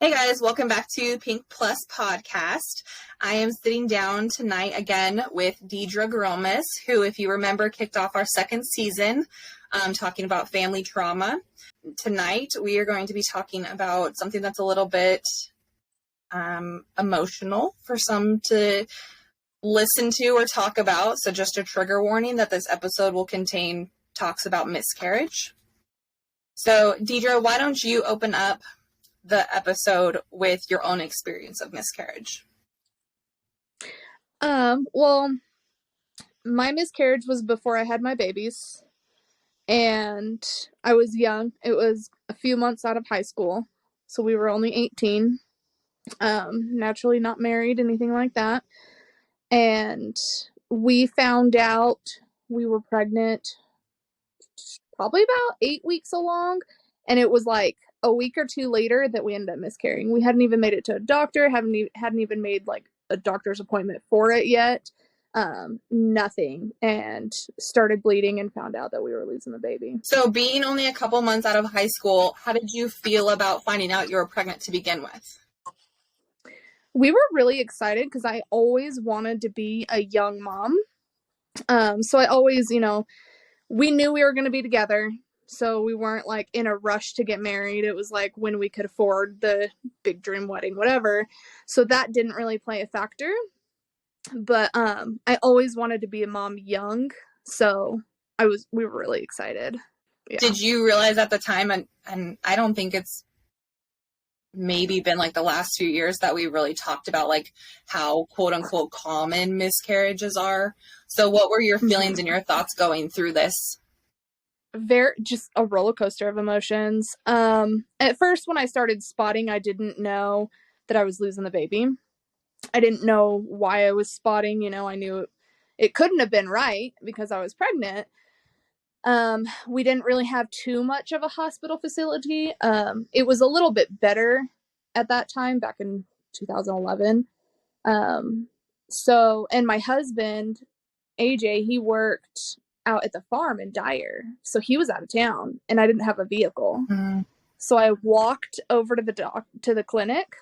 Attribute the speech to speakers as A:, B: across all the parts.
A: Hey guys, welcome back to Pink Plus Podcast. I am sitting down tonight again with Deidra Gromas, who, if you remember, kicked off our second season talking about family trauma. Tonight, we are going to be talking about something that's a little bit emotional for some to listen to or talk about. So just a trigger warning that this episode will contain talks about miscarriage. So Deidra, why don't you open up the episode with your own experience of miscarriage?
B: Well, my miscarriage was before I had my babies, and I was young. It was a few months out of high school, so we were only 18. Naturally not married, anything like that. And we found out we were pregnant probably about 8 weeks along, and it was like a week or two later that we ended up miscarrying. We hadn't even made it to a doctor, hadn't even made like a doctor's appointment for it yet. Nothing, and started bleeding and found out that we were losing the baby.
A: So being only a couple months out of high school, how did you feel about finding out you were pregnant to begin with?
B: We were really excited because I always wanted to be a young mom. So I always, we knew we were going to be together. So we weren't like in a rush to get married. It was like when we could afford the big dream wedding, whatever. So that didn't really play a factor. But I always wanted to be a mom young. So we were really excited. Yeah.
A: Did you realize at the time, and I don't think it's maybe been like the last few years that we really talked about like how quote unquote common miscarriages are. So what were your feelings and your thoughts going through this?
B: Just a roller coaster of emotions. At first, when I started spotting, I didn't know that I was losing the baby. I didn't know why I was spotting. I knew it couldn't have been right because I was pregnant. We didn't really have too much of a hospital facility. It was a little bit better at that time, back in 2011. And my husband, AJ, he worked out at the farm in Dyer. So he was out of town and I didn't have a vehicle. Mm-hmm. So I walked over to the clinic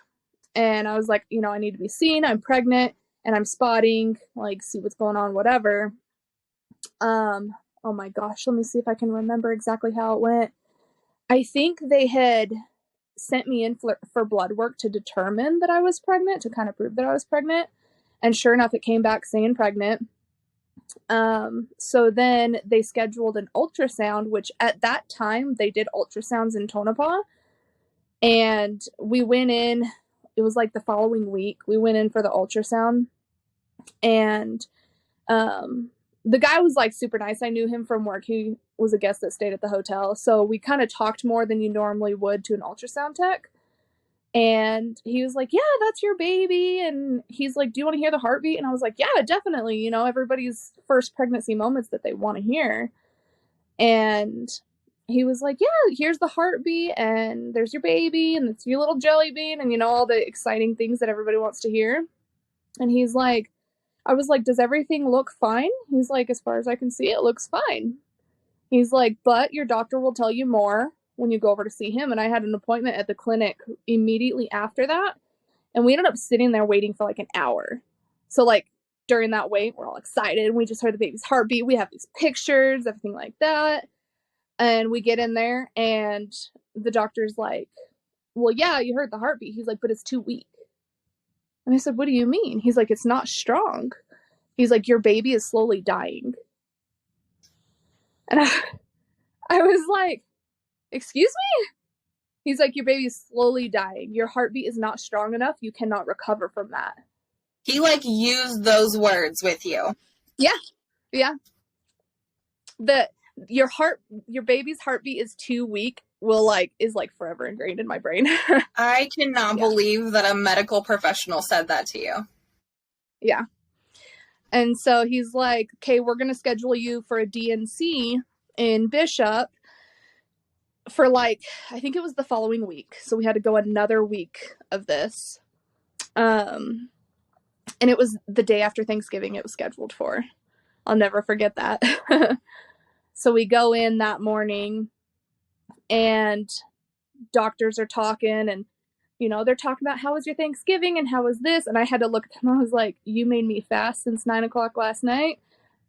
B: and I was like, I need to be seen. I'm pregnant and I'm spotting, like, see what's going on, whatever. Oh my gosh, let me see if I can remember exactly how it went. I think they had sent me in for blood work to determine that I was pregnant, to kind of prove that I was pregnant. And sure enough, it came back saying pregnant. So then they scheduled an ultrasound, which at that time they did ultrasounds in Tonopah. And we went in, it was like the following week, we went in for the ultrasound. And the guy was like super nice. I knew him from work. He was a guest that stayed at the hotel. So we kind of talked more than you normally would to an ultrasound tech. And he was like, yeah, that's your baby. And he's like, do you want to hear the heartbeat? And I was like, yeah, definitely. Everybody's first pregnancy moments that they want to hear. And he was like, yeah, here's the heartbeat. And there's your baby. And it's your little jelly bean. And, all the exciting things that everybody wants to hear. And he's like, I was like, does everything look fine? He's like, as far as I can see, it looks fine. He's like, but your doctor will tell you more when you go over to see him. And I had an appointment at the clinic immediately after that. And we ended up sitting there waiting for like an hour. So like during that wait, we're all excited. We just heard the baby's heartbeat. We have these pictures, everything like that. And we get in there and the doctor's like, well, yeah, you heard the heartbeat. He's like, but it's too weak. And I said, what do you mean? He's like, it's not strong. He's like, your baby is slowly dying. And I was like, excuse me? He's like, your baby is slowly dying. Your heartbeat is not strong enough. You cannot recover from that.
A: He like used those words with you.
B: Yeah. Yeah. Your baby's heartbeat is too weak is forever ingrained in my brain.
A: I cannot believe that a medical professional said that to you.
B: Yeah. And so he's like, okay, we're going to schedule you for a DNC in Bishop for I think it was the following week. So we had to go another week of this. And it was the day after Thanksgiving it was scheduled for. I'll never forget that. So we go in that morning and doctors are talking and they're talking about how was your Thanksgiving and how was this, and I had to look at them. I was like, you made me fast since 9:00 last night.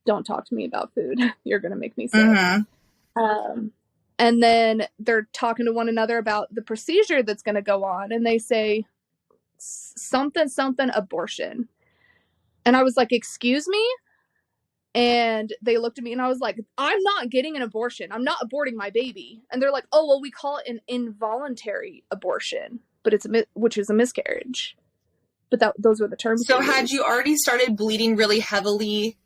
B: Don't talk to me about food. You're gonna make me sick. And then they're talking to one another about the procedure that's going to go on, and they say something abortion, and I was like, excuse me? And they looked at me and I was like, I'm not getting an abortion. I'm not aborting my baby. And they're like, oh, well, we call it an involuntary abortion, but which is a miscarriage. But those were the terms.
A: So had you already started bleeding really heavily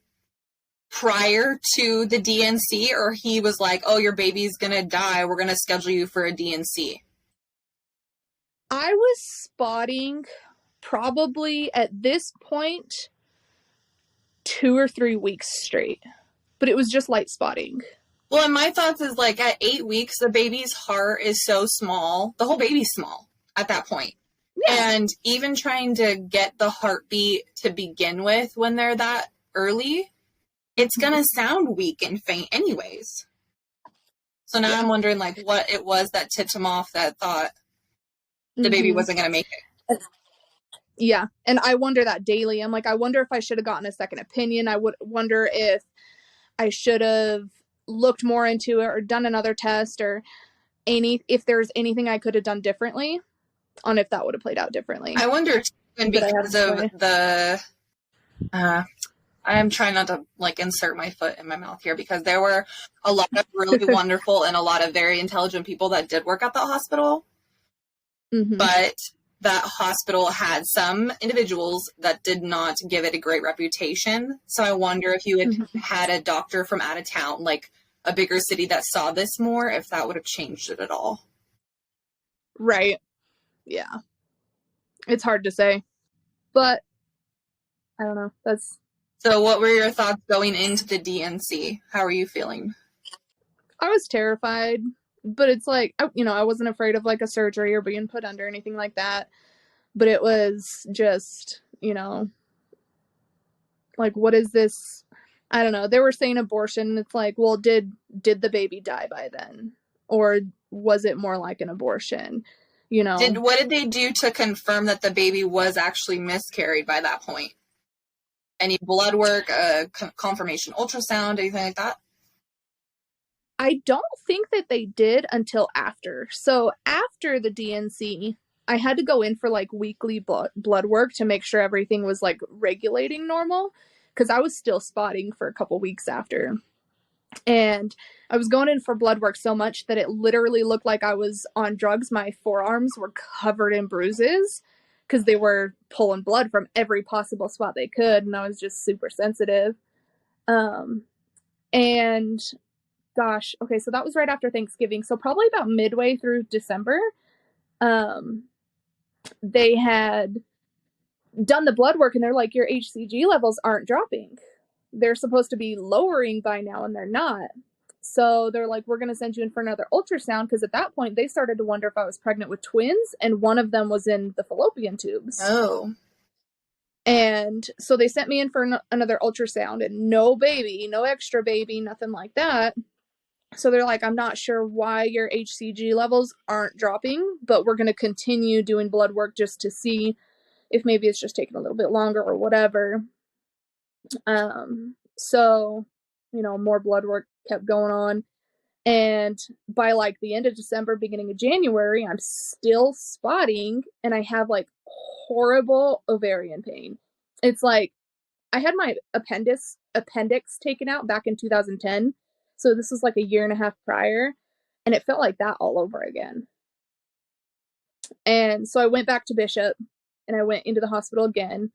A: prior to the DNC, or he was like, oh, your baby's going to die, we're going to schedule you for a DNC?
B: I was spotting probably at this point 2 or 3 weeks straight, but it was just light spotting.
A: Well, and my thoughts is like at 8 weeks, the baby's heart is so small. The whole baby's small at that point. Yeah. And even trying to get the heartbeat to begin with when they're that early, it's going to sound weak and faint anyways. So now I'm wondering like what it was that tipped him off that thought the baby wasn't going to make it.
B: Yeah. And I wonder that daily. I'm like, I wonder if I should have gotten a second opinion. I would wonder if I should have looked more into it or done another test or if there's anything I could have done differently on if that would have played out differently.
A: I wonder too, because of the, I'm trying not to like insert my foot in my mouth here because there were a lot of really wonderful and a lot of very intelligent people that did work at the hospital. But that hospital had some individuals that did not give it a great reputation. So I wonder if you had had a doctor from out of town, like a bigger city that saw this more, if that would have changed it at all.
B: Right. Yeah. It's hard to say. But I don't know.
A: So what were your thoughts going into the DNC? How are you feeling?
B: I was terrified. But it's like, I wasn't afraid of like a surgery or being put under anything like that. But it was just, like, what is this? I don't know. They were saying abortion. It's like, well, did the baby die by then? Or was it more like an abortion?
A: What did they do to confirm that the baby was actually miscarried by that point? Any blood work, confirmation ultrasound, anything like that?
B: I don't think that they did until after. So after the DNC, I had to go in for like weekly blood work to make sure everything was like regulating normal because I was still spotting for a couple weeks after. And I was going in for blood work so much that it literally looked like I was on drugs. My forearms were covered in bruises because they were pulling blood from every possible spot they could. And I was just super sensitive. And gosh, okay, so that was right after Thanksgiving. So probably about midway through December, they had done the blood work and they're like, your HCG levels aren't dropping. They're supposed to be lowering by now and they're not. So they're like, we're going to send you in for another ultrasound because at that point they started to wonder if I was pregnant with twins and one of them was in the fallopian tubes.
A: Oh.
B: And so they sent me in for another ultrasound and no baby, no extra baby, nothing like that. So they're like, I'm not sure why your HCG levels aren't dropping, but we're going to continue doing blood work just to see if maybe it's just taking a little bit longer or whatever. So, more blood work kept going on. And by like the end of December, beginning of January, I'm still spotting and I have like horrible ovarian pain. It's like I had my appendix taken out back in 2010. So this was like a year and a half prior, and it felt like that all over again. And so I went back to Bishop, and I went into the hospital again,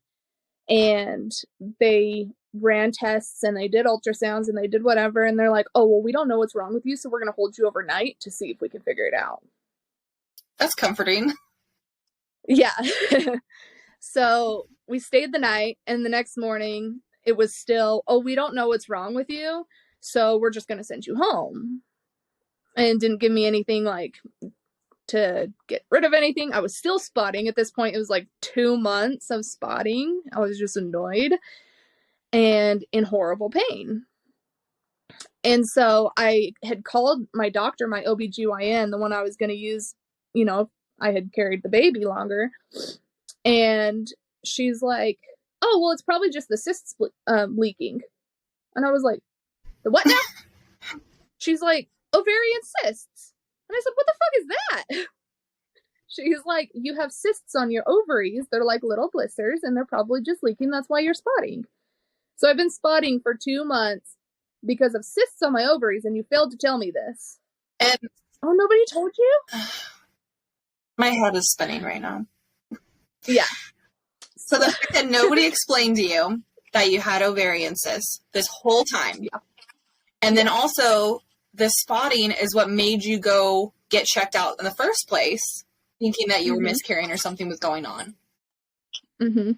B: and they ran tests, and they did ultrasounds, and they did whatever, and they're like, oh, well, we don't know what's wrong with you, so we're going to hold you overnight to see if we can figure it out.
A: That's comforting.
B: Yeah. So we stayed the night, and the next morning, it was still, oh, we don't know what's wrong with you, so we're just going to send you home. And didn't give me anything like to get rid of anything. I was still spotting at this point. It was like 2 months of spotting. I was just annoyed and in horrible pain. And so I had called my doctor, my OBGYN, the one I was going to use, I had carried the baby longer. And she's like, oh, well, it's probably just the cysts leaking. And I was like, the what now? She's like, ovarian cysts. And I said, what the fuck is that? She's like, you have cysts on your ovaries. They're like little blisters, and they're probably just leaking. That's why you're spotting. So I've been spotting for 2 months because of cysts on my ovaries, and you failed to tell me this.
A: And
B: oh, nobody told you?
A: My head is spinning right now.
B: Yeah.
A: So the fact that nobody explained to you that you had ovarian cysts this whole time.
B: Yeah.
A: And then also the spotting is what made you go get checked out in the first place, thinking that you were miscarrying or something was going on.
B: Mm-hmm.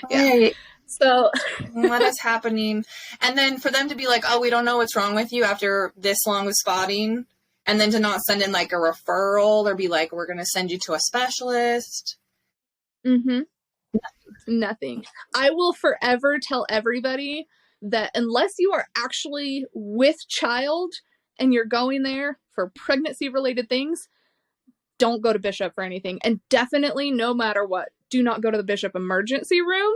B: Yeah.
A: Right.
B: So
A: what is happening? And then for them to be like, oh, we don't know what's wrong with you after this long of spotting. And then to not send in like a referral or be like, we're going to send you to a specialist.
B: Mm-hmm. Nothing. I will forever tell everybody that unless you are actually with child and you're going there for pregnancy related things, don't go to Bishop for anything. And definitely, no matter what, do not go to the Bishop emergency room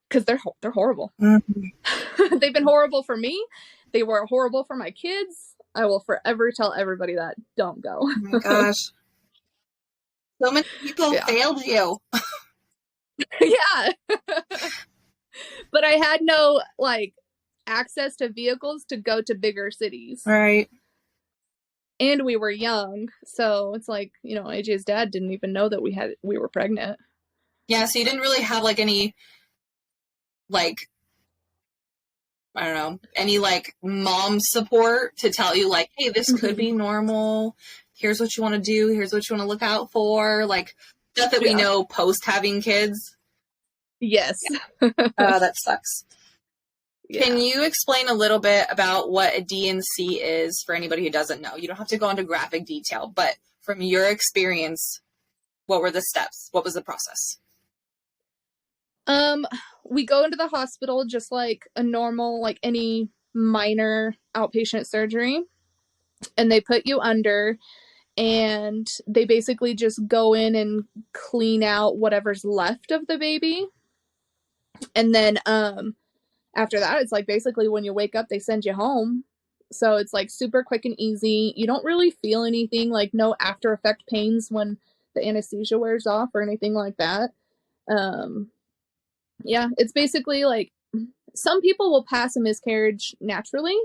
B: because they're horrible. Mm-hmm. They've been horrible for me. They were horrible for my kids. I will forever tell everybody that. Don't go.
A: Oh my gosh. So many people failed you.
B: Yeah. But I had no, like, access to vehicles to go to bigger cities.
A: Right.
B: And we were young. So it's like, you know, AJ's dad didn't even know that we were pregnant.
A: Yeah, so you didn't really have, like, any, like, I don't know, any, like, mom support to tell you, like, hey, this could be normal. Here's what you want to do. Here's what you want to look out for. Like, stuff that we know post having kids.
B: Yes.
A: That sucks.
B: Yeah.
A: Can you explain a little bbit about what a D&C is for anybody who doesn't know? You don't have to go into graphic detail, but from your experience, what were the steps? What was the process?
B: We go into the hospital just like a normal, like any minor outpatient surgery, and they put you under, and they basically just go in and clean out whatever's left of the baby. And then, after that, it's like basically when you wake up, they send you home. So it's like super quick and easy. You don't really feel anything, like no after effect pains when the anesthesia wears off or anything like that. Yeah, it's basically like some people will pass a miscarriage naturally,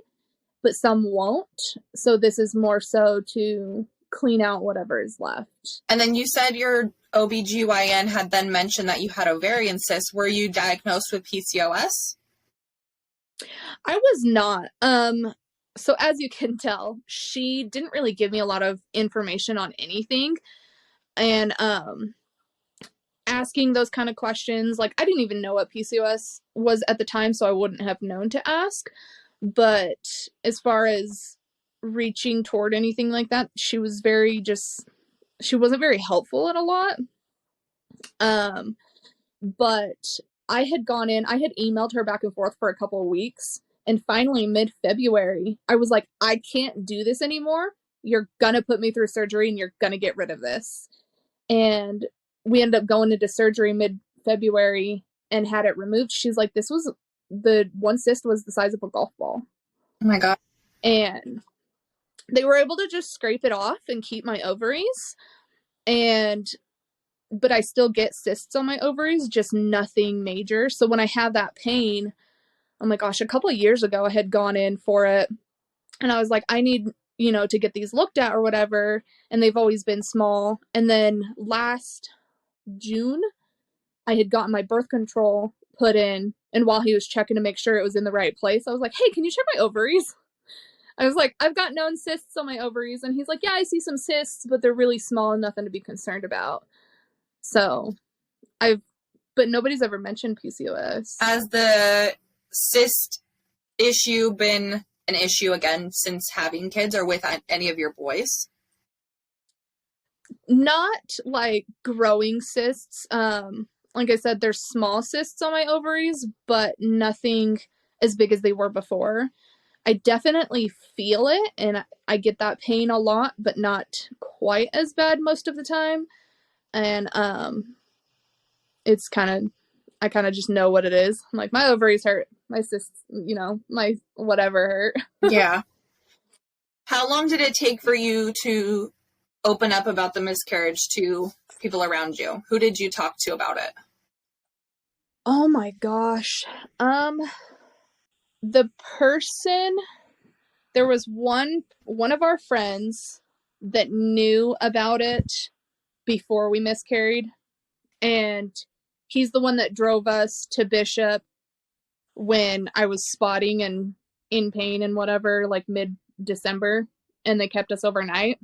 B: but some won't. So this is more so to clean out whatever is left.
A: And then you said your OBGYN had then mentioned that you had ovarian cysts. Were you diagnosed with PCOS?
B: I was not. So as you can tell, she didn't really give me a lot of information on anything. And asking those kind of questions, like I didn't even know what PCOS was at the time, so I wouldn't have known to ask. But as far as reaching toward anything like that, she was she wasn't very helpful at a lot. But I had emailed her back and forth for a couple of weeks, and finally mid-February, I was like, I can't do this anymore. You're gonna put me through surgery and you're gonna get rid of this. And we ended up going into surgery mid-February and had it removed. She's like, the one cyst was the size of a golf ball.
A: Oh my God.
B: And they were able to just scrape it off and keep my ovaries. But I still get cysts on my ovaries, just nothing major. So when I have that pain, oh my gosh, a couple of years ago, I had gone in for it. And I was like, I need, to get these looked at or whatever. And they've always been small. And then last June, I had gotten my birth control put in, and while he was checking to make sure it was in the right place, I was like, hey, can you check my ovaries? I was like, I've got known cysts on my ovaries, and he's like, yeah, I see some cysts, but they're really small and nothing to be concerned about. So but nobody's ever mentioned PCOS.
A: Has the cyst issue been an issue again since having kids or with any of your boys?
B: Not like growing cysts. Like I said, there's small cysts on my ovaries, but nothing as big as they were before. I definitely feel it, and I get that pain a lot, but not quite as bad most of the time. And it's kind of, I kind of just know what it is. I'm like, my ovaries hurt, my my whatever hurt.
A: Yeah. How long did it take for you to open up about the miscarriage to people around you? Who did you talk to about it?
B: Oh my gosh. The person, there was one of our friends that knew about it before we miscarried, and he's the one that drove us to Bishop when I was spotting and in pain and whatever, like mid-December, and they kept us overnight.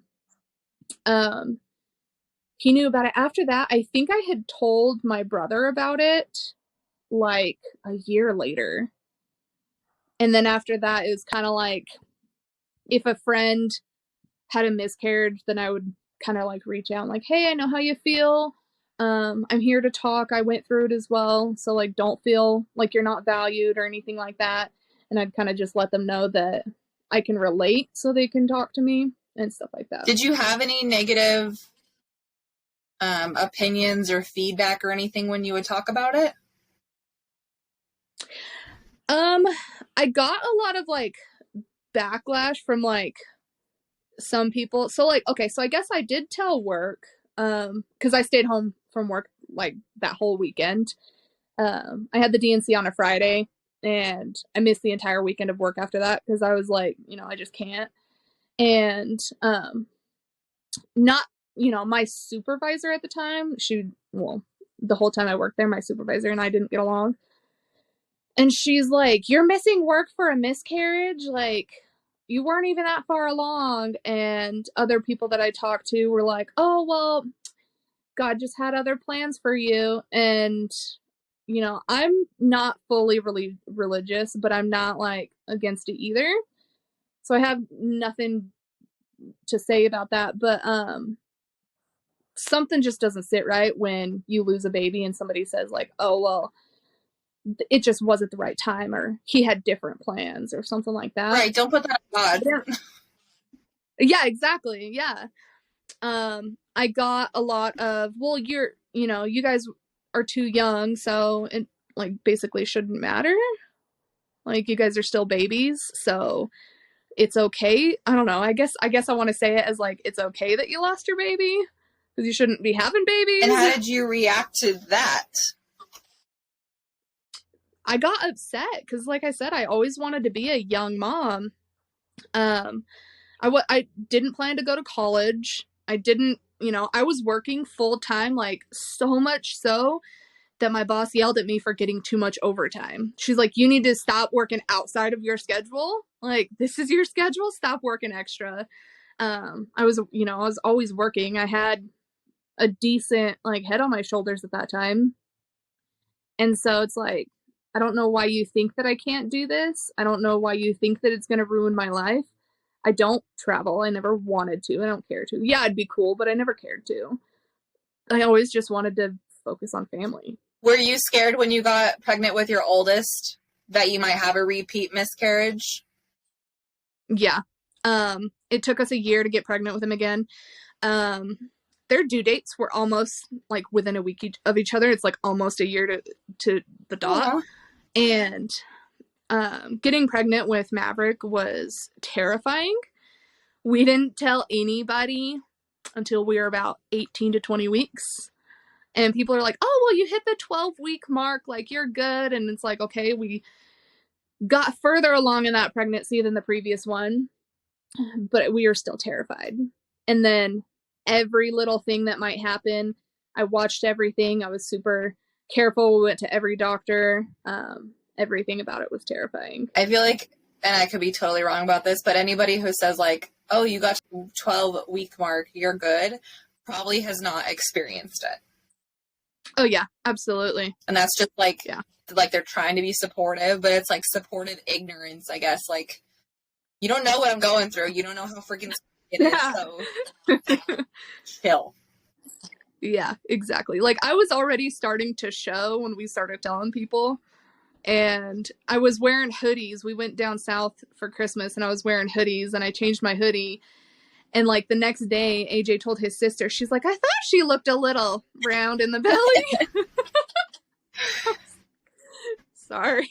B: He knew about it. After that, I think I had told my brother about it like a year later. And then after that, it was kind of like, if a friend had a miscarriage, then I would kind of like reach out and like, hey, I know how you feel. I'm here to talk. I went through it as well. So like, don't feel like you're not valued or anything like that. And I'd kind of just let them know that I can relate so they can talk to me and stuff like that.
A: Did you have any negative opinions or feedback or anything when you would talk about it?
B: I got a lot of like backlash from like some people. So like, okay, so I guess I did tell work, because I stayed home from work like that whole weekend. I had the DNC on a Friday, and I missed the entire weekend of work after that because I was like, I just can't. And not, my supervisor at the time, the whole time I worked there, my supervisor and I didn't get along. And she's like, you're missing work for a miscarriage? Like, you weren't even that far along. And other people that I talked to were like, oh, well, God just had other plans for you. And, I'm not fully religious, but I'm not like against it either. So I have nothing to say about that. But something just doesn't sit right when you lose a baby and somebody says like, oh, well, it just wasn't the right time, or he had different plans or something like that.
A: Right. Don't put that on God.
B: Yeah, exactly. Yeah. I got a lot of, well, you guys are too young, so it like basically shouldn't matter. Like, you guys are still babies, so it's okay. I don't know. I guess I want to say it as like, it's okay that you lost your baby because you shouldn't be having babies.
A: And how did you react to that?
B: I got upset because, like I said, I always wanted to be a young mom. I didn't plan to go to college. I didn't, I was working full time, like so much so that my boss yelled at me for getting too much overtime. She's like, you need to stop working outside of your schedule. Like, this is your schedule. Stop working extra. I was always working. I had a decent like head on my shoulders at that time. And so it's like, I don't know why you think that I can't do this. I don't know why you think that it's going to ruin my life. I don't travel. I never wanted to. I don't care to. Yeah, it'd be cool, but I never cared to. I always just wanted to focus on family.
A: Were you scared when you got pregnant with your oldest that you might have a repeat miscarriage?
B: Yeah. It took us a year to get pregnant with him again. Their due dates were almost like within a week of each other. It's like almost a year to the dot.
A: Aww.
B: And getting pregnant with Maverick was terrifying. We didn't tell anybody until we were about 18 to 20 weeks. And people are like, oh, well, you hit the 12-week mark. Like, you're good. And it's like, okay, we got further along in that pregnancy than the previous one, but we were still terrified. And then every little thing that might happen, I watched everything. I was super careful. We went to every doctor. Everything about it was terrifying.
A: I feel like, and I could be totally wrong about this, but anybody who says like, oh, you got 12-week mark, you're good, probably has not experienced it.
B: Oh yeah, absolutely.
A: And that's just like, like they're trying to be supportive, but it's like supportive ignorance, I guess. Like, you don't know what I'm going through. You don't know how freaking it is, so chill.
B: Yeah, exactly. Like, I was already starting to show when we started telling people. and I was wearing hoodies. We went down south for Christmas, and I was wearing hoodies, and I changed my hoodie. And, like, the next day, AJ told his sister, she's like, I thought she looked a little round in the belly. Sorry.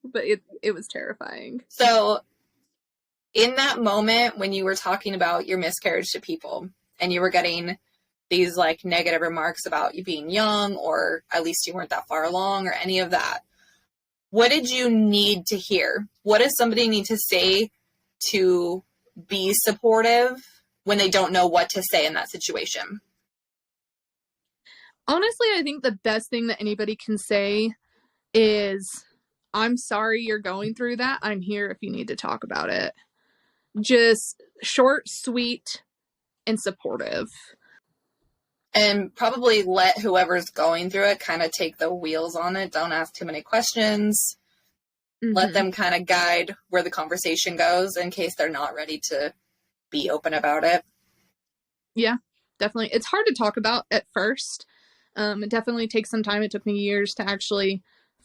B: But it was terrifying.
A: So, in that moment when you were talking about your miscarriage to people, and you were getting these, like, negative remarks about you being young, or at least you weren't that far along, or any of that, what did you need to hear? What does somebody need to say to be supportive when they don't know what to say in that situation?
B: Honestly, I think the best thing that anybody can say is, I'm sorry you're going through that. I'm here if you need to talk about it. Just short, sweet, and supportive.
A: And probably let whoever's going through it kind of take the wheels on it. Don't ask too many questions. Mm-hmm. Let them kind of guide where the conversation goes in case they're not ready to be open about it.
B: Yeah, definitely. It's hard to talk about at first. It definitely takes some time. It took me years to actually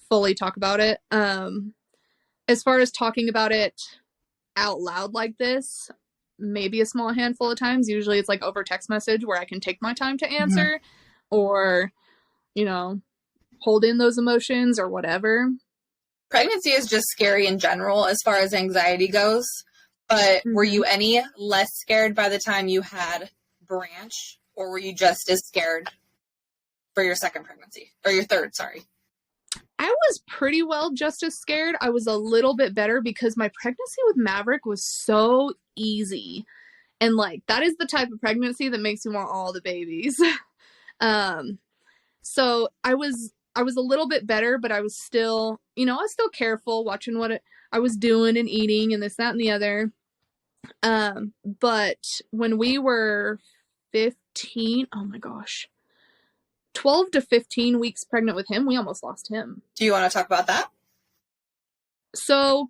B: fully talk about it. As far as talking about it out loud like this, maybe a small handful of times. Usually it's like over text message where I can take my time to answer, or, you know, hold in those emotions or whatever.
A: Pregnancy is just scary in general as far as anxiety goes, but were you any less scared by the time you had Branch, or were you just as scared for your second pregnancy, or your third, sorry?
B: I was pretty well just as scared. I was a little bit better because my pregnancy with Maverick was so easy. And, like, that is the type of pregnancy that makes you want all the babies. So I was a little bit better, but I was still, I was still careful, watching what I was doing and eating and this, that, and the other. But when we were 15, oh my gosh, 12 to 15 weeks pregnant with him, we almost lost him.
A: Do you want to talk about that?
B: So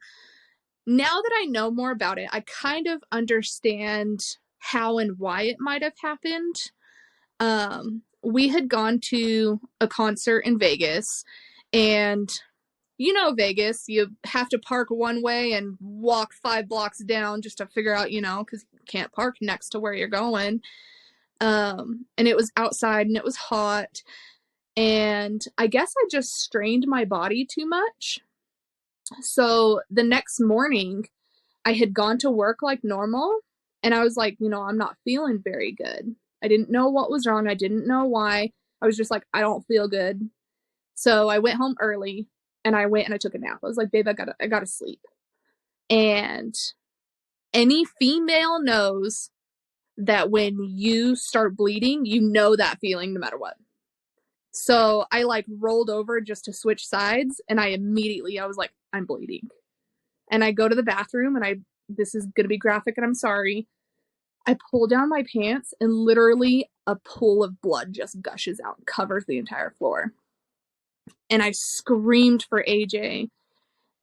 B: now that I know more about it, I kind of understand how and why it might have happened. We had gone to a concert in Vegas, and Vegas, you have to park one way and walk 5 blocks down just to figure out, because you can't park next to where you're going. And it was outside and it was hot. And I guess I just strained my body too much. So the next morning, I had gone to work like normal, and I was like, I'm not feeling very good. I didn't know what was wrong. I didn't know why. I was just like, I don't feel good. So I went home early, and I went and I took a nap. I was like, babe, I gotta sleep. And any female knows that when you start bleeding, that feeling no matter what. So I like rolled over just to switch sides, and I was like, I'm bleeding. And I go to the bathroom, and this is going to be graphic, and I'm sorry. I pull down my pants, and literally a pool of blood just gushes out and covers the entire floor. And I screamed for AJ,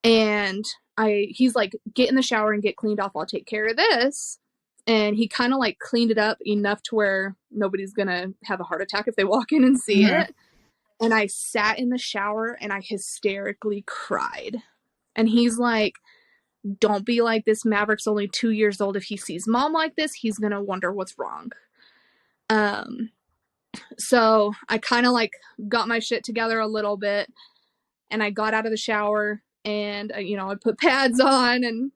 B: and he's like, get in the shower and get cleaned off. I'll take care of this. And he kind of like cleaned it up enough to where nobody's going to have a heart attack if they walk in and see it. And I sat in the shower and I hysterically cried. And he's like, don't be like this. Maverick's only 2 years old. If he sees mom like this, he's going to wonder what's wrong. So I kind of like got my shit together a little bit, and I got out of the shower, and, I put pads on, and,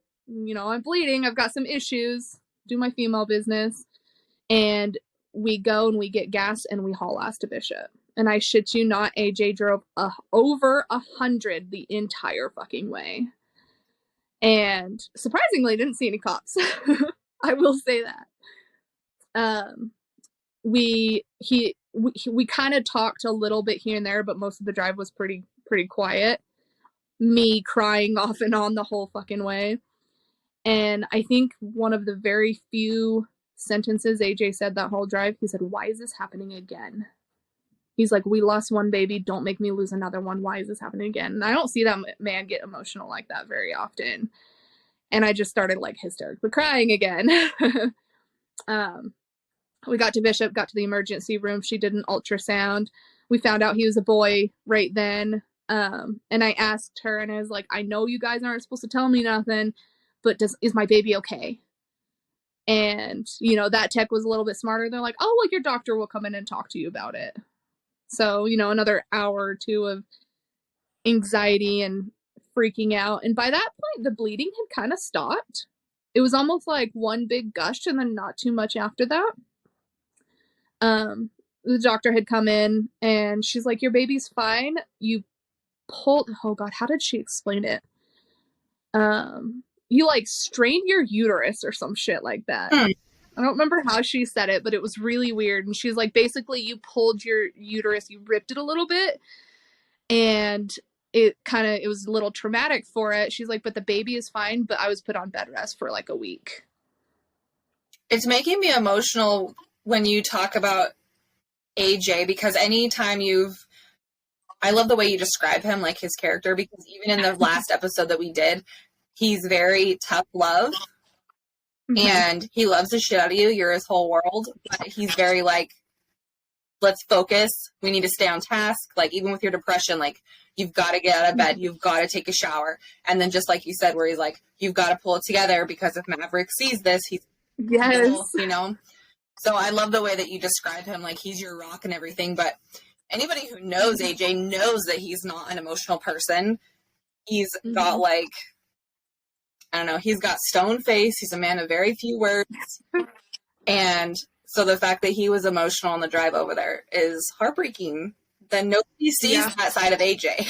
B: I'm bleeding. I've got some issues. Do my female business. And we go and we get gas and we haul ass to Bishop. And I shit you not, AJ drove over 100 the entire fucking way. And surprisingly, didn't see any cops. I will say that. We kind of talked a little bit here and there, but most of the drive was pretty quiet. Me crying off and on the whole fucking way. And I think one of the very few sentences AJ said that whole drive, he said, why is this happening again? He's like, we lost one baby. Don't make me lose another one. Why is this happening again? And I don't see that man get emotional like that very often. And I just started like hysterically crying again. We got to Bishop, got to the emergency room. She did an ultrasound. We found out he was a boy right then. And I asked her, and I was like, I know you guys aren't supposed to tell me nothing, but is my baby okay? And, that tech was a little bit smarter. They're like, oh, well, your doctor will come in and talk to you about it. So, another hour or two of anxiety and freaking out. And by that point, the bleeding had kind of stopped. It was almost like one big gush and then not too much after that. The doctor had come in and she's like, your baby's fine. You pulled, oh God, how did she explain it? You like strained your uterus or some shit like that. I don't remember how she said it, but it was really weird. And she's like, basically you pulled your uterus, you ripped it a little bit, and it was a little traumatic for it. She's like, but the baby is fine, but I was put on bed rest for like a week.
A: It's making me emotional when you talk about AJ, because anytime I love the way you describe him, like his character, because even in the last episode that we did, he's very tough love. Mm-hmm. And he loves the shit out of you. You're his whole world. But he's very like, let's focus. We need to stay on task. Like, even with your depression, like, you've got to get out of bed. You've got to take a shower. And then just like you said, where he's like, you've got to pull it together, because if Maverick sees this, he's, So I love the way that you describe him. Like, he's your rock and everything. But anybody who knows AJ knows that he's not an emotional person. He's got like, I don't know, he's got stone face. He's a man of very few words. And so the fact that he was emotional on the drive over there is heartbreaking. Then nobody sees that side of AJ.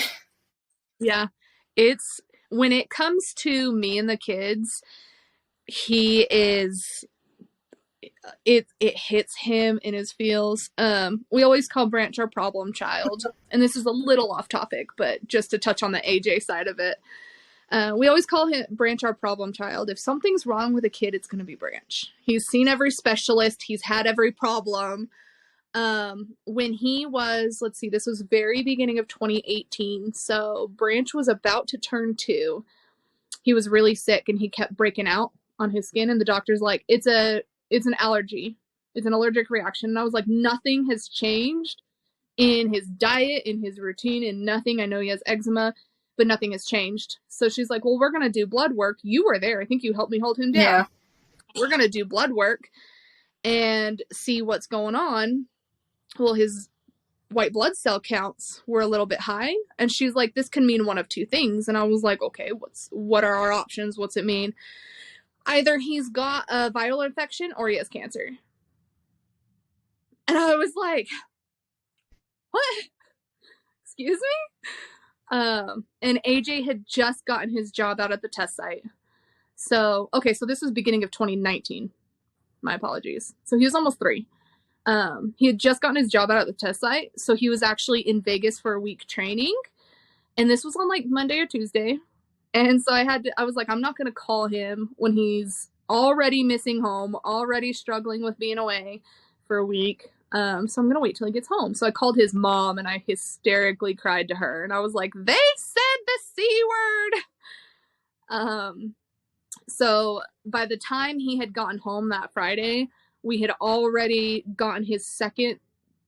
B: Yeah. It's, when it comes to me and the kids, he is, it hits him in his feels. We always call Branch our problem child. And this is a little off topic, but just to touch on the AJ side of it. We always call him Branch our problem child. If something's wrong with a kid, it's going to be Branch. He's seen every specialist. He's had every problem. When he was, this was very beginning of 2018. So Branch was about to turn 2. He was really sick and he kept breaking out on his skin. And the doctor's like, it's an allergy. It's an allergic reaction. And I was like, nothing has changed in his diet, in his routine, in nothing. I know he has eczema, but nothing has changed. So she's like, well, we're going to do blood work. You were there. I think you helped me hold him down. Yeah. We're going to do blood work and see what's going on. Well, his white blood cell counts were a little bit high. And she's like, this can mean one of two things. And I was like, okay, what are our options? What's it mean? Either he's got a viral infection or he has cancer. And I was like, what? Excuse me? And AJ had just gotten his job out at the test site. So this was beginning of 2019. My apologies. So he was almost 3. He had just gotten his job out at the test site. So he was actually in Vegas for a week training. And this was on like Monday or Tuesday. And so I was like, I'm not going to call him when he's already missing home, already struggling with being away for a week. So I'm going to wait till he gets home. So I called his mom and I hysterically cried to her. And I was like, they said the C word. So by the time he had gotten home that Friday, we had already gotten his second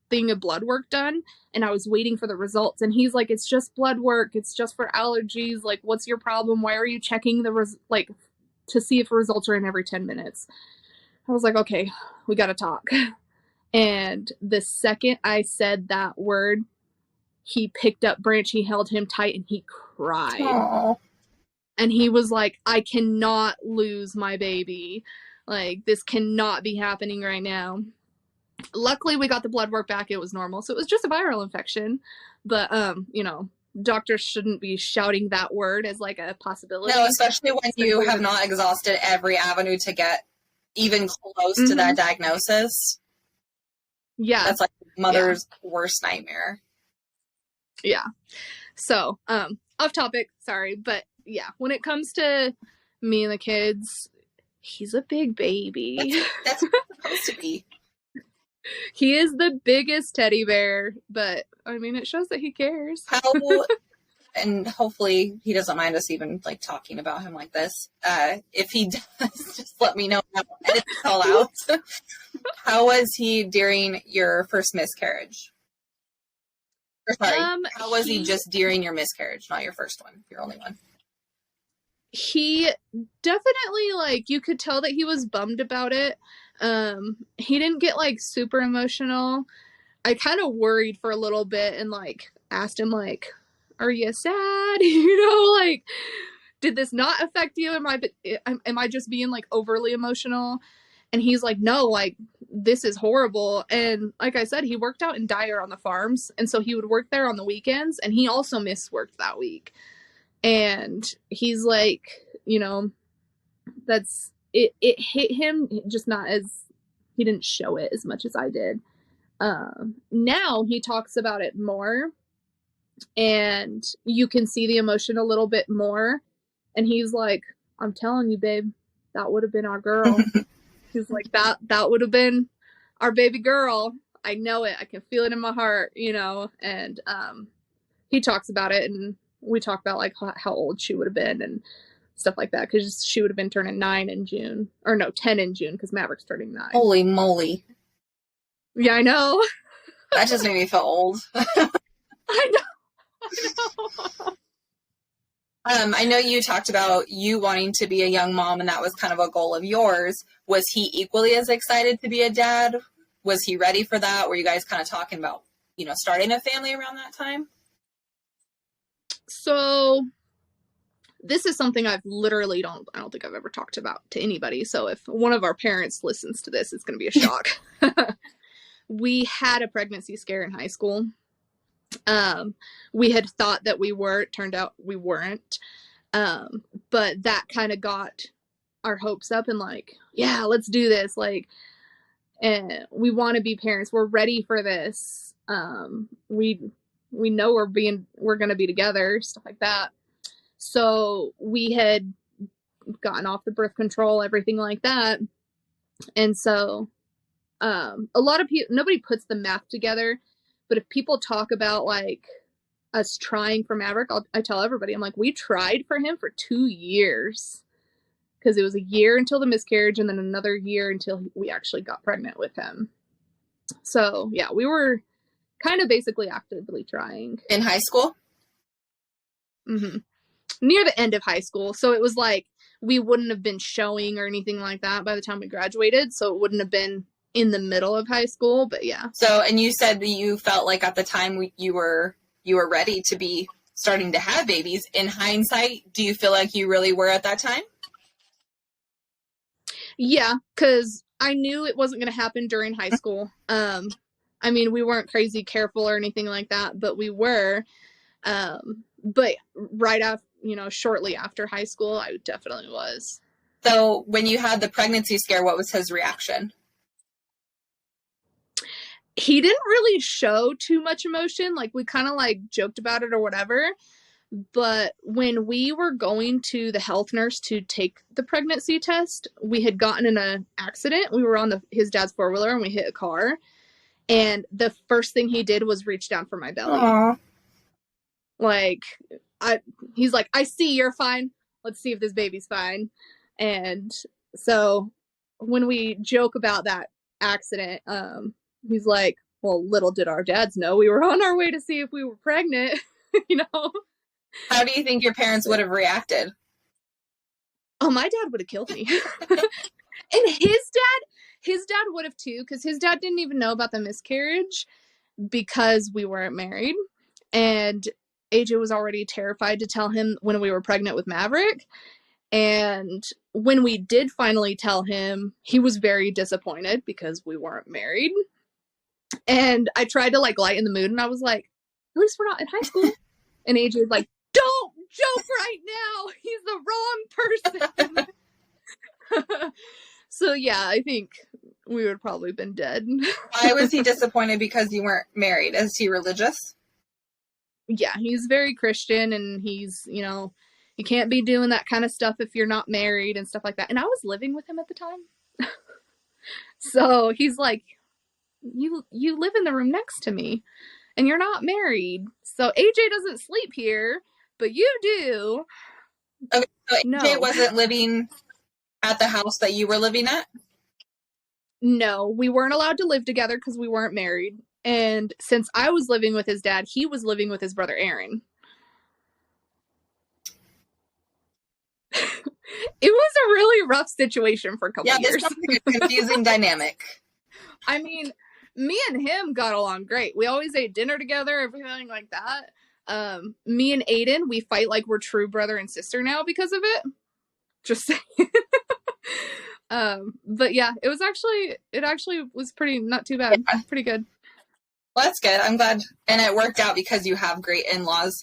B: thing of blood work done. And I was waiting for the results. And he's like, it's just blood work. It's just for allergies. Like, what's your problem? Why are you checking to see if results are in every 10 minutes? I was like, okay, we got to talk. And the second I said that word, he picked up Branch, he held him tight, and he cried. Aww. And he was like, I cannot lose my baby. Like, this cannot be happening right now. Luckily, we got the blood work back. It was normal. So it was just a viral infection. But, doctors shouldn't be shouting that word as like a possibility.
A: No, especially when you have not exhausted every avenue to get even close to that diagnosis.
B: Yeah.
A: That's like mother's worst nightmare.
B: Yeah. So, off topic, sorry. But yeah, when it comes to me and the kids, he's a big baby.
A: That's what it's supposed to be.
B: He is the biggest teddy bear, but I mean, it shows that he cares.
A: And hopefully he doesn't mind us even like talking about him like this. If he does, just let me know. I'll edit this all out. How was he during your first miscarriage? Or sorry, how was he just during your miscarriage, not your first one, your only one?
B: He definitely, like, you could tell that he was bummed about it. He didn't get, like, super emotional. I kind of worried for a little bit and, like, asked him, like, are you sad? Like, did this not affect you? Am I just being, like, overly emotional? And he's like, no, like, this is horrible. And like I said, he worked out in Dyer on the farms. And so he would work there on the weekends. And he also missed work that week. And he's like, that's it. It hit him, just not as, he didn't show it as much as I did. Now he talks about it more. And you can see the emotion a little bit more. And he's like, I'm telling you, babe, that would have been our girl. He's like, that would have been our baby girl. I know it. I can feel it in my heart, and he talks about it, and we talk about, like, how old she would have been and stuff like that, because she would have been turning 9 in June. Or no, 10 in June, because Maverick's turning 9.
A: Holy moly.
B: Yeah, I know.
A: That just made me feel old.
B: I know.
A: I know you talked about you wanting to be a young mom, and that was kind of a goal of yours. Was he equally as excited to be a dad? Was he ready for that? Were you guys kind of talking about, starting a family around that time?
B: So this is something I don't think I've ever talked about to anybody. So if one of our parents listens to this, it's going to be a shock. We had a pregnancy scare in high school. We had thought that we were, it turned out we weren't. But that kind of got our hopes up and, like, yeah, let's do this. Like, and we want to be parents. We're ready for this. We know we're going to be together, stuff like that. So we had gotten off the birth control, everything like that. And so, a lot of people, nobody puts the math together. But if people talk about, like, us trying for Maverick, I tell everybody, I'm like, we tried for him for 2 years. Because it was a year until the miscarriage and then another year until we actually got pregnant with him. So, yeah, we were kind of basically actively trying.
A: In high school?
B: Mm-hmm. Near the end of high school. So it was like we wouldn't have been showing or anything like that by the time we graduated. So it wouldn't have been in the middle of high school, but yeah.
A: So, and you said that you felt like at the time you were ready to be starting to have babies. In hindsight, do you feel like you really were at that time?
B: Yeah, because I knew it wasn't going to happen during high school. I mean, we weren't crazy careful or anything like that, but we were. But right after, shortly after high school, I definitely was.
A: So when you had the pregnancy scare, what was his reaction?
B: He didn't really show too much emotion. Like, we kind of, like, joked about it or whatever. But when we were going to the health nurse to take the pregnancy test, we had gotten in an accident. We were on his dad's four-wheeler and we hit a car. And the first thing he did was reach down for my belly.
A: Aww.
B: Like, he's like, I see you're fine. Let's see if this baby's fine. And so when we joke about that accident, he's like, well, little did our dads know we were on our way to see if we were pregnant,
A: How do you think your parents would have reacted?
B: Oh, my dad would have killed me. And his dad would have too, because his dad didn't even know about the miscarriage because we weren't married. And AJ was already terrified to tell him when we were pregnant with Maverick. And when we did finally tell him, he was very disappointed because we weren't married. And I tried to, like, lighten the mood, and I was like, at least we're not in high school. And AJ was like, don't joke right now. He's the wrong person. So, yeah, I think we would probably been dead.
A: Why was he disappointed? Because you weren't married? Is he religious?
B: Yeah, he's very Christian, and he's, you can't be doing that kind of stuff if you're not married and stuff like that. And I was living with him at the time. So he's like, you live in the room next to me and you're not married. So AJ doesn't sleep here, but you do.
A: Okay, so
B: No.
A: AJ wasn't living at the house that you were living at?
B: No, we weren't allowed to live together because we weren't married. And since I was living with his dad, he was living with his brother Aaron. It was a really rough situation for a couple years.
A: This sounds like a confusing dynamic.
B: I mean, me and him got along great. We always ate dinner together, everything like that. Me and Aiden, we fight like we're true brother and sister now because of it. Just saying. But yeah, it actually was not too bad. Yeah. Pretty good.
A: Well, that's good. I'm glad. And it worked out because you have great in-laws.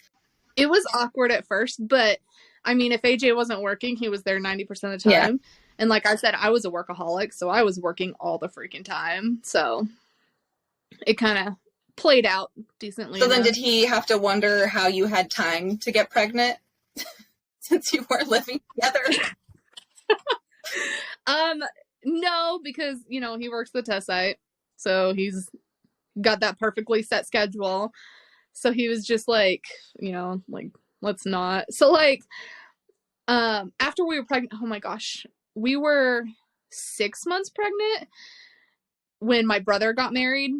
B: It was awkward at first, but I mean, if AJ wasn't working, he was there 90% of the time. Yeah. And like I said, I was a workaholic, so I was working all the freaking time. So it kind of played out decently.
A: So then did he have to wonder how you had time to get pregnant since you weren't living together?
B: No, because, you know, he works the test site. So he's got that perfectly set schedule. So he was just like, you know, like, let's not. So like, after we were pregnant, oh my gosh, we were 6 months pregnant when my brother got married.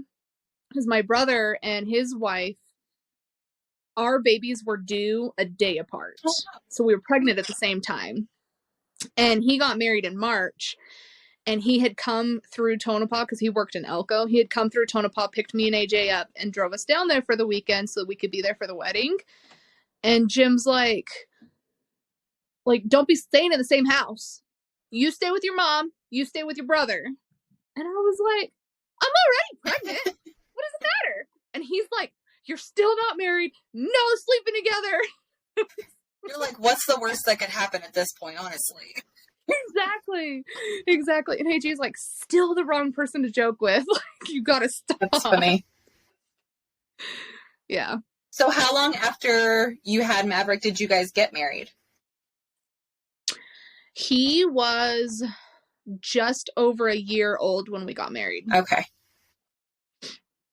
B: Because my brother and his wife, our babies were due a day apart. So we were pregnant at the same time. And he got married in March. And he had come through Tonopah because he worked in Elko. He had come through Tonopah, picked me and AJ up, and drove us down there for the weekend so that we could be there for the wedding. And Jim's like, don't be staying in the same house. You stay with your mom. You stay with your brother. And I was like, I'm already pregnant. What does it matter? And he's like, you're still not married. No sleeping together.
A: You're like, what's the worst that could happen at this point, honestly?
B: Exactly. And AJ's like, still the wrong person to joke with. Like, you gotta stop.
A: That's funny.
B: Yeah.
A: So how long after you had Maverick did you guys get married?
B: He was just over a year old when we got married.
A: Okay.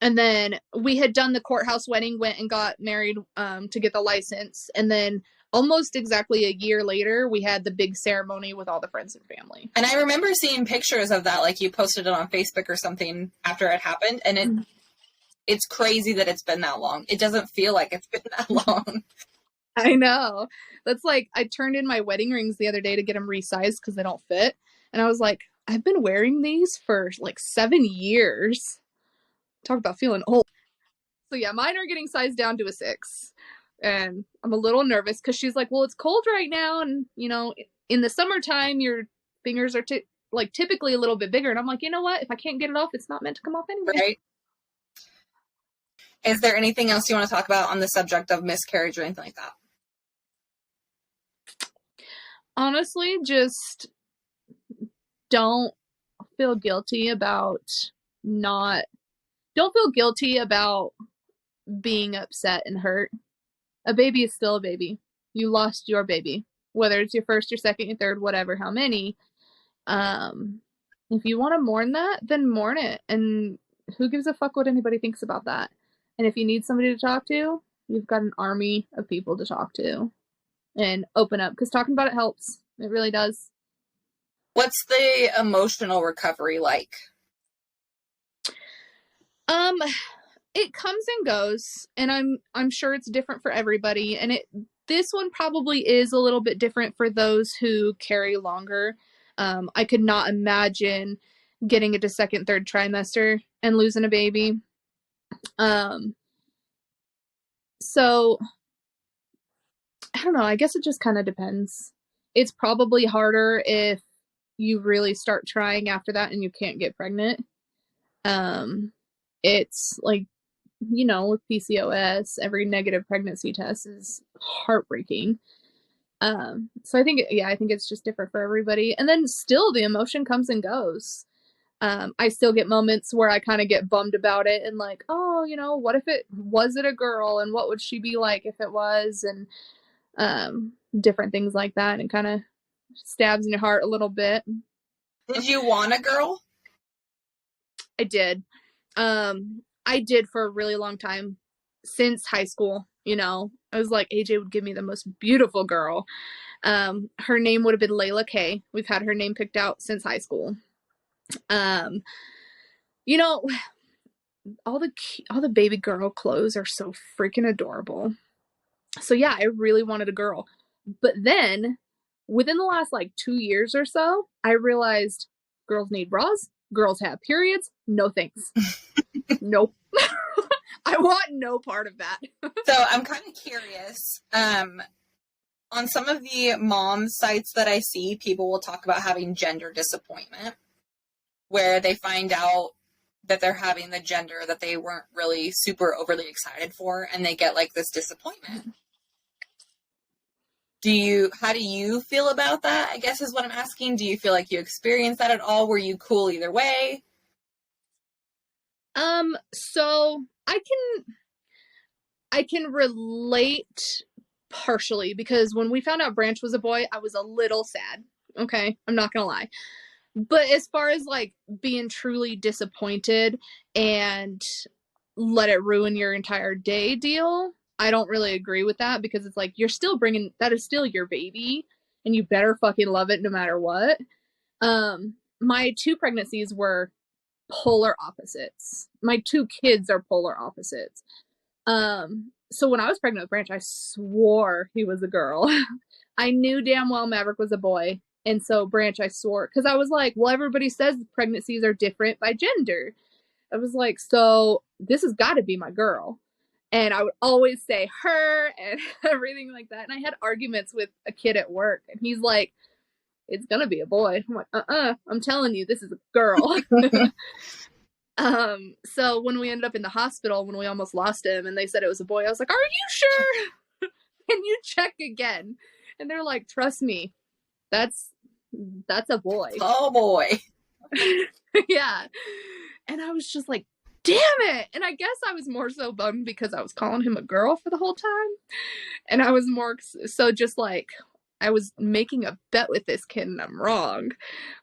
B: And then we had done the courthouse wedding, went and got married to get the license. And then almost exactly a year later, we had the big ceremony with all the friends and family.
A: And I remember seeing pictures of that, like you posted it on Facebook or something after it happened. And it's crazy that it's been that long. It doesn't feel like it's been that long.
B: I know. That's like, I turned in my wedding rings the other day to get them resized because they don't fit. And I was like, I've been wearing these for like 7 years. Talk about feeling old. So yeah, mine are getting sized down to a 6. And I'm a little nervous because she's like, well, it's cold right now. And, you know, in the summertime, your fingers are typically a little bit bigger. And I'm like, you know what? If I can't get it off, it's not meant to come off anyway.
A: Right. Is there anything else you want to talk about on the subject of miscarriage or anything like that?
B: Honestly, just don't feel guilty about don't feel guilty about being upset and hurt. A baby is still a baby. You lost your baby, whether it's your first, your second, your third, whatever, how many. If you want to mourn that, then mourn it. And who gives a fuck what anybody thinks about that? And if you need somebody to talk to, you've got an army of people to talk to and open up, because talking about it helps. It really does.
A: What's the emotional recovery like?
B: It comes and goes, and I'm sure it's different for everybody. And this one probably is a little bit different for those who carry longer. I could not imagine getting into second, third trimester and losing a baby. So I don't know. I guess it just kind of depends. It's probably harder if you really start trying after that and you can't get pregnant. It's like, you know, with PCOS, every negative pregnancy test is heartbreaking. So I think it's just different for everybody. And then still the emotion comes and goes. I still get moments where I kind of get bummed about it and like, oh, you know, what if was it a girl and what would she be like if it was? And different things like that. And kind of stabs in your heart a little bit.
A: Did you want a girl?
B: I did. I did for a really long time, since high school. You know, I was like, AJ would give me the most beautiful girl. Her name would have been Layla Kay. We've had her name picked out since high school. You know, all the baby girl clothes are so freaking adorable. So yeah, I really wanted a girl. But then within the last like 2 years or so, I realized girls need bras, girls have periods, no thanks. Nope. I want no part of that.
A: So I'm kind of curious. On some of the mom sites that I see, people will talk about having gender disappointment, where they find out that they're having the gender that they weren't really super overly excited for, and they get like this disappointment. How do you feel about that, I guess is what I'm asking. Do you feel like you experienced that at all? Were you cool either way?
B: So I can relate partially, because when we found out Branch was a boy, I was a little sad. Okay, I'm not gonna lie. But as far as like being truly disappointed and let it ruin your entire day deal, I don't really agree with that, because it's like, you're still bringing, that is still your baby, and you better fucking love it no matter what. My 2 pregnancies were polar opposites. My 2 kids are polar opposites. So when I was pregnant with Branch, I swore he was a girl. I knew damn well Maverick was a boy. And so Branch, I swore, because I was like, well, everybody says pregnancies are different by gender. I was like, so this has got to be my girl. And I would always say her and everything like that. And I had arguments with a kid at work, and he's like, it's going to be a boy. I'm like, I'm telling you, this is a girl. So when we ended up in the hospital, when we almost lost him and they said it was a boy, I was like, are you sure? Can you check again? And they're like, trust me, that's a boy.
A: Oh boy.
B: Yeah. And I was just like, damn it. And I guess I was more so bummed because I was calling him a girl for the whole time. And I was more so just like, I was making a bet with this kid and I'm wrong.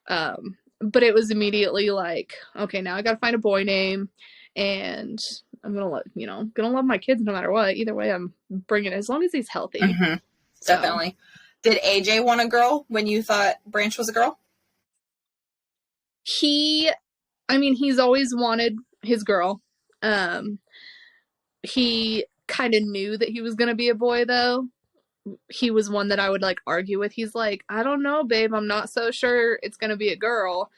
B: But it was immediately like, okay, now I got to find a boy name, and I'm gonna love my kids no matter what. Either way, I'm bringing it, as long as he's healthy.
A: Mm-hmm. So. Definitely. Did AJ want a girl when you thought Branch was a girl?
B: He's always wanted his girl. He kind of knew that he was gonna be a boy, though. He was one that I would like argue with. He's like, I don't know, babe, I'm not so sure it's gonna be a girl.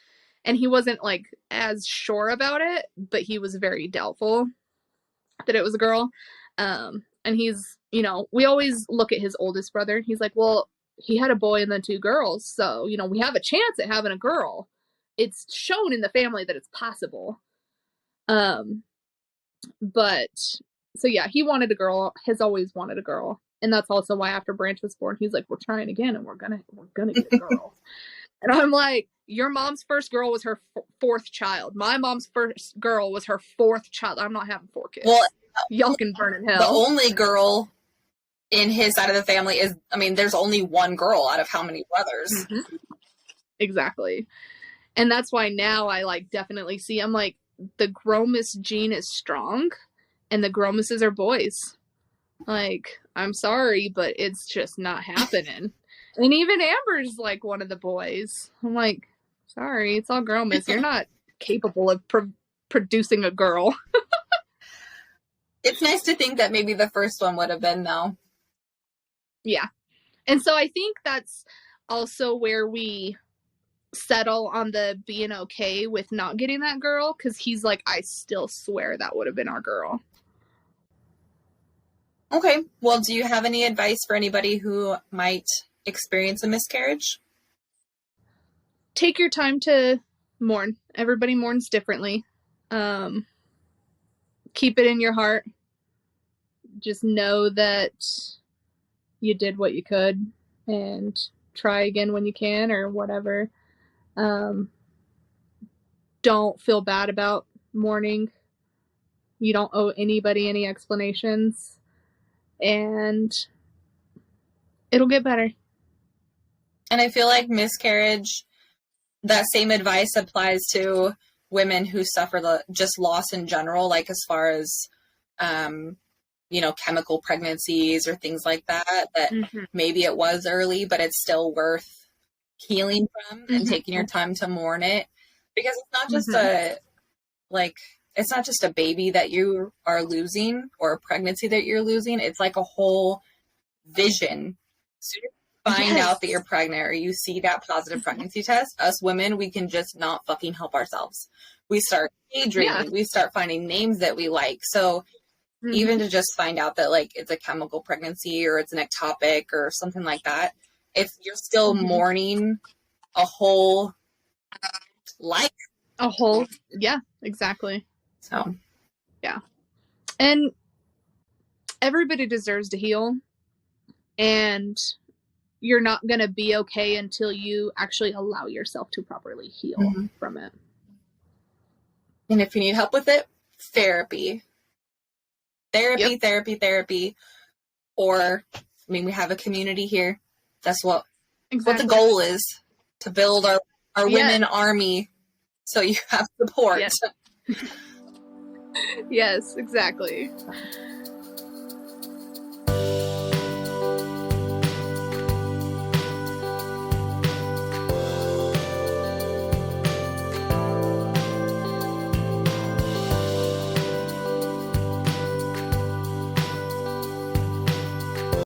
B: And he wasn't like as sure about it, but he was very doubtful that it was a girl. And he's, we always look at his oldest brother. He's like, well, he had a boy and then 2 girls, so we have a chance at having a girl. It's shown in the family that it's possible. But so yeah, he wanted a girl, has always wanted a girl. And that's also why after Branch was born, he's like, we're trying again, and we're gonna get a girl. And I'm like, your mom's first girl was her 4th child. My mom's first girl was her 4th child. I'm not having 4 kids. Well, y'all can burn in hell.
A: The only girl in his side of the family is, there's only one girl out of how many brothers?
B: Mm-hmm. Exactly. And that's why now I like definitely see, I'm like, the Gromus gene is strong, and the Gromuses are boys. Like, I'm sorry, but it's just not happening. And even Amber's like one of the boys. I'm like, sorry, it's all Gromus. You're not capable of producing a girl.
A: It's nice to think that maybe the first one would have been, though.
B: Yeah. And so I think that's also where we settle on the being okay with not getting that girl, because he's like, I still swear that would have been our girl.
A: Okay. Well, do you have any advice for anybody who might experience a miscarriage?
B: Take your time to mourn. Everybody mourns differently. Keep it in your heart. Just know that you did what you could, and try again when you can, or whatever. Don't feel bad about mourning. You don't owe anybody any explanations, and it'll get better.
A: And I feel like miscarriage, that same advice applies to women who suffer just loss in general, like as far as, chemical pregnancies or things like that mm-hmm. maybe it was early, but it's still worth healing from mm-hmm. and taking your time to mourn it, because it's not just mm-hmm. it's not just a baby that you are losing or a pregnancy that you're losing. It's like a whole vision. So you find out that you're pregnant or you see that positive pregnancy test, us women, we can just not fucking help ourselves. We start daydreaming. We start finding names that we like. So even to just find out that like it's a chemical pregnancy or it's an ectopic or something like that, if you're still mourning a whole life.
B: A whole, yeah, exactly.
A: So,
B: yeah. And everybody deserves to heal. And you're not going to be okay until you actually allow yourself to properly heal from it.
A: And if you need help with it, therapy. Therapy. Or, I mean, we have a community here. That's what the goal is, to build our women army. So you have support.
B: Yes, exactly.